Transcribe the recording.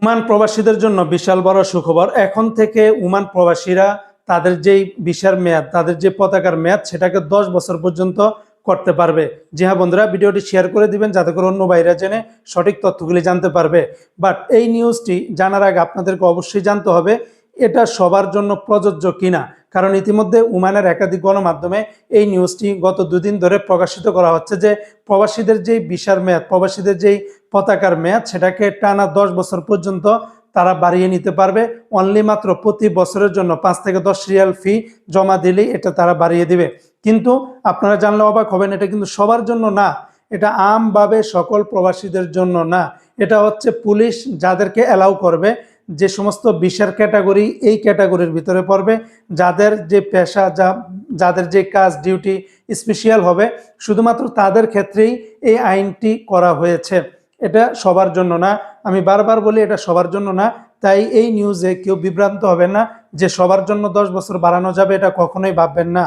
Oman প্রবাসীদের জন্য বিশাল বড় সুখবর। এখন থেকে ওমান প্রবাসীরা তাদের যেই ভিসার মেয়াদ, তাদের যে পতাকার মেয়াদ, সেটাকে 10 বছর পর্যন্ত করতে পারবে। জি হ্যাঁ বন্ধুরা, ভিডিওটি শেয়ার করে দিবেন যাতে করে অন্য ভাইরা জেনে সঠিক তথ্যগুলি জানতে পারবে। বাট এই নিউজটি জানার আগে আপনাদেরকে অবশ্যই জানতে হবে এটা সবার জন্য প্রযোজ্য কিনা, কারণ ইতিমধ্যে ওমানের একাধিক গণমাধ্যমে এই নিউজটি গত দুদিন ধরে প্রকাশিত করা হচ্ছে যে প্রবাসীদের যেই ভিসার মেয়াদ, প্রবাসীদের যেই পতাকার মেয়াদ, সেটাকে টানা 10 বছর পর্যন্ত তারা বাড়িয়ে নিতে পারবে। অনলি মাত্র প্রতি বছরের জন্য 5 থেকে 10 রিয়াল ফি জমা দিলেই এটা তারা বাড়িয়ে দিবে। কিন্তু আপনারা জানলে অবাক হবেন, এটা কিন্তু সবার জন্য না, এটা আমভাবে সকল প্রবাসীদের জন্য না। এটা হচ্ছে পুলিশ যাদেরকে অ্যালাউ করবে, যে সমস্ত ভিসার ক্যাটাগরি এই ক্যাটাগরির ভিতরে পড়বে, যাদের যে পেশা, যাদের যে কাজ ডিউটি স্পেশাল হবে, শুধুমাত্র তাদের ক্ষেত্রেই এই আইনটি করা হয়েছে। এটা সবার জন্য না। আমি বারবার বলি এটা সবার জন্য না। তাই এই নিউজে কেউ বিভ্রান্ত হবে না যে সবার জন্য 10 বছর বাড়ানো যাবে, এটা কখনোই ভাববেন না।